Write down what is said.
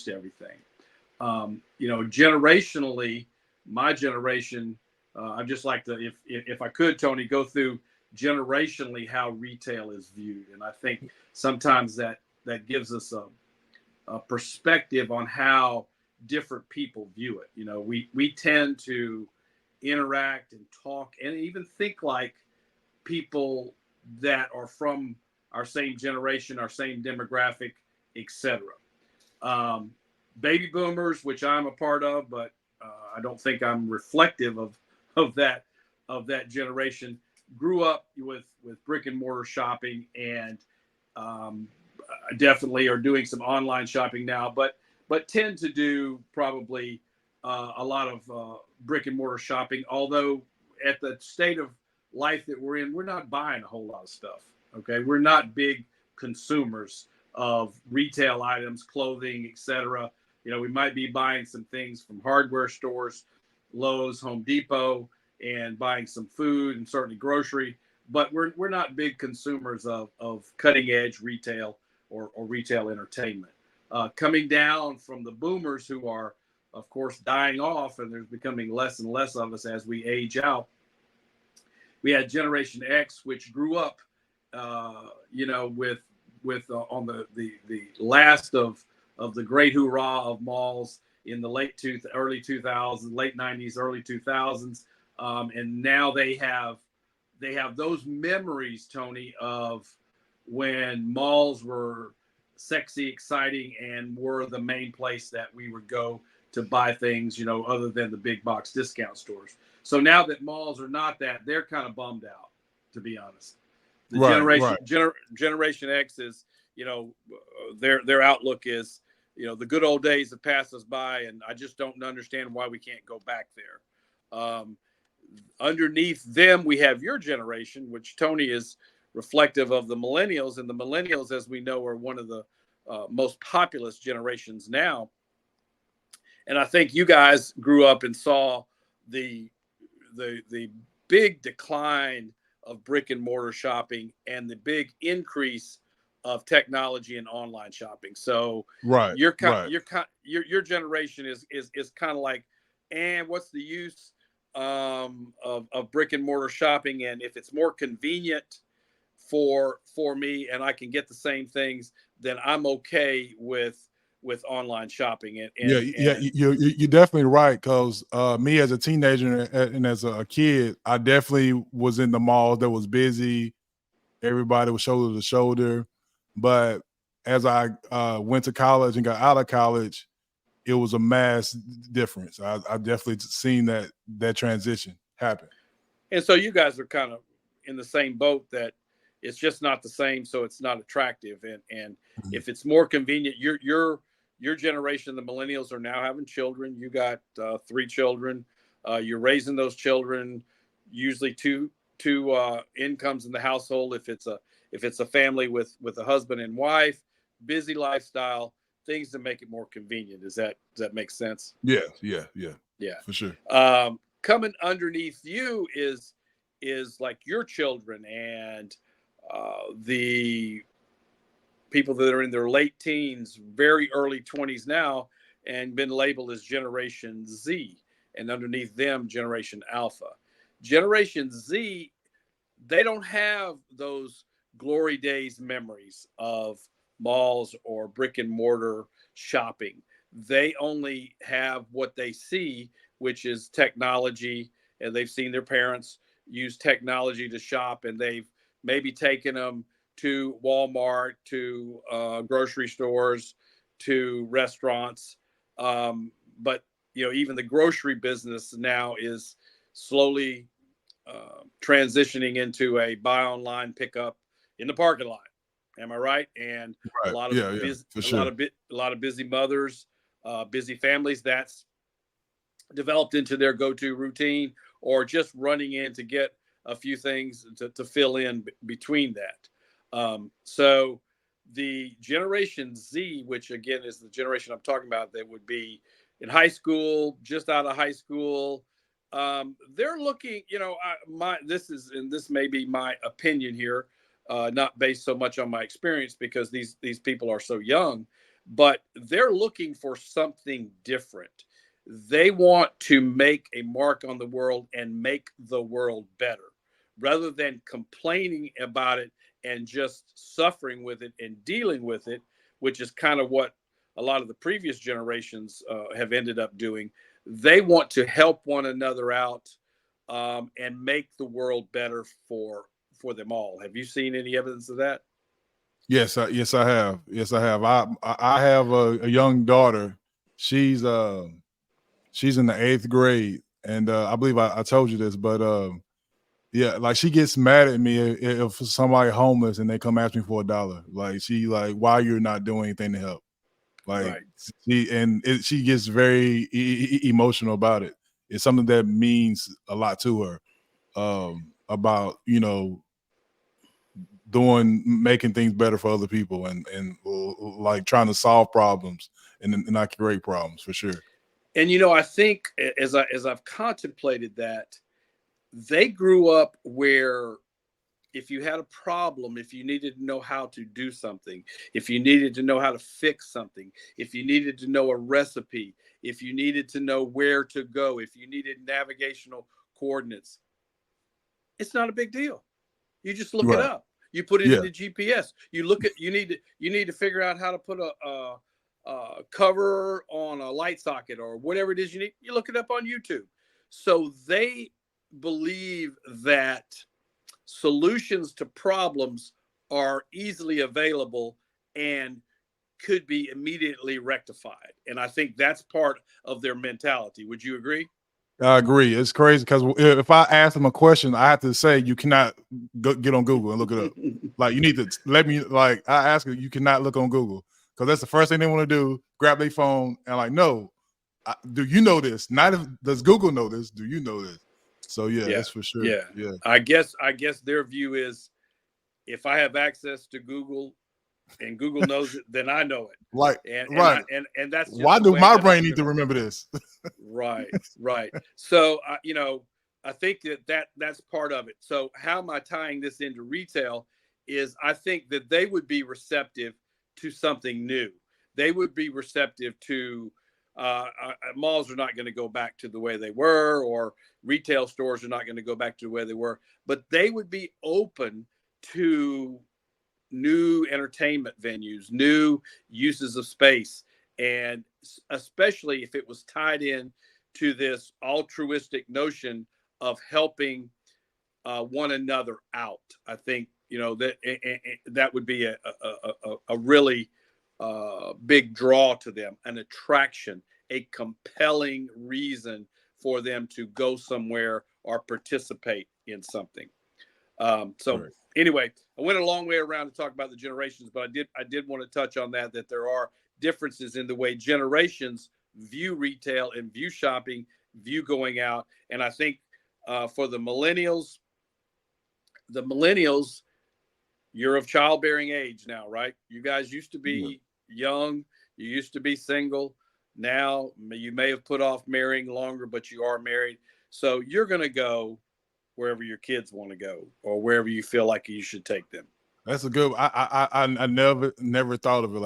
everything. Generationally, my generation, I'd just like to, if I could, Tony, go through generationally how retail is viewed, and I think sometimes that gives us a perspective on how different people view it. We tend to interact and talk and even think like people that are from our same generation, our same demographic, etc. Um, Baby boomers, which I'm a part of, but I don't think I'm reflective of that generation. Grew up with brick and mortar shopping, and um, definitely are doing some online shopping now, but tend to do probably a lot of brick and mortar shopping. Although at the state of life that we're in, we're not buying a whole lot of stuff. Okay, we're not big consumers of retail items, clothing, etc. We might be buying some things from hardware stores, Lowe's, Home Depot, and buying some food and certainly grocery. But we're not big consumers of cutting edge retail or retail entertainment. Coming down from the boomers who are, of course, dying off, and there's becoming less and less of us as we age out. We had Generation X, which grew up, with on the last of the great hoorah of malls in the early 2000s, late 90s, early 2000s, and now they have those memories, Tony, of when malls were sexy, exciting, and were the main place that we would go to buy things, other than the big box discount stores. So now that malls are not that, they're kind of bummed out, to be honest. The Generation X is, their outlook is, the good old days have passed us by, and I just don't understand why we can't go back there. Underneath them, we have your generation, which, Tony, is reflective of the millennials, and the millennials, as we know, are one of the most populous generations now. And I think you guys grew up and saw the big decline of brick and mortar shopping and the big increase of technology and online shopping. So your generation is kind of like, and what's the use of brick and mortar shopping? And if it's more convenient for me and I can get the same things, then I'm okay with online shopping. You're definitely right, because me as a teenager and as a kid, I definitely was in the malls that was busy. Everybody was shoulder to shoulder. But as I went to college and got out of college, it was a mass difference. I definitely seen that transition happen. And so you guys are kind of in the same boat, that it's just not the same, so it's not attractive. And if it's more convenient, your generation, the millennials, are now having children. You got 3 children. You're raising those children, usually two incomes in the household. If it's a family with a husband and wife, busy lifestyle, things to make it more convenient. Does that make sense? Yeah, for sure. Coming underneath you is like your children and the people that are in their late teens, very early 20s now, and been labeled as Generation Z, and underneath them, Generation Alpha. Generation Z, they don't have those glory days memories of malls or brick and mortar shopping. They only have what they see, which is technology, and they've seen their parents use technology to shop, and they've maybe taken them to Walmart, to grocery stores, to restaurants. But even the grocery business now is slowly transitioning into a buy online, pick up in the parking lot. Am I right? And a lot of busy mothers, busy families, that's developed into their go-to routine, or just running in to get a few things to fill in between that. So the Generation Z, which again is the generation I'm talking about, that would be in high school, just out of high school, they're looking, this may be my opinion here, not based so much on my experience, because these people are so young. but they're looking for something different. They want to make a mark on the world and make the world better rather than complaining about it and just suffering with it and dealing with it, which is kind of what a lot of the previous generations have ended up doing. They want to help one another out and make the world better for them all. Have you seen any evidence of that? Yes, yes, I have. Yes, I have. I have a young daughter. She's she's in the 8th grade, and I believe I told you this, but yeah, like she gets mad at me if somebody homeless and they come ask me for $1. Like she like, why you're not doing anything to help? Like Right. she gets very emotional about it. It's something that means a lot to her. About making things better for other people and like trying to solve problems and not create problems for sure. And I think as I've contemplated that, they grew up where if you had a problem, if you needed to know how to do something, if you needed to know how to fix something, if you needed to know a recipe, if you needed to know where to go, if you needed navigational coordinates, it's not a big deal. You just look it Right. up. You put it Yeah. into GPS. You need to figure out how to put a cover on a light socket or whatever it is you need. You look it up on YouTube. So they believe that solutions to problems are easily available and could be immediately rectified. And I think that's part of their mentality. Would you agree? I agree. It's crazy because if I ask them a question, I have to say you cannot get on Google and look it up. Like you need to let me. Like I ask you, you cannot look on Google because that's the first thing they want to do. Grab their phone and like, no, do you know this? Not if does Google know this? Do you know this? So yeah, Yeah. it's for sure. Yeah. Yeah, I guess their view is if I have access to Google and Google knows it, then I know it. like And right. and that's just Why the do way my that brain I'm need going to to. remember this? Right, right. So, I think that's part of it. So, how am I tying this into retail? Is I think that they would be receptive to something new. They would be receptive to malls are not going to go back to the way they were, or retail stores are not going to go back to the way they were, but they would be open to new entertainment venues, new uses of space, and especially if it was tied in to this altruistic notion of helping one another out. I think that would be a really big draw to them, an attraction, a compelling reason for them to go somewhere or participate in something. So Right. anyway, I went a long way around to talk about the generations, but I did want to touch on that there are differences in the way generations view retail and view shopping, view going out, and I think for the millennials, you're of childbearing age now, right? You guys used to Yeah. be young, you used to be single. Now you may have put off marrying longer, but you are married, so you're going to go wherever your kids want to go or wherever you feel like you should take them. That's a good. I never thought of it like.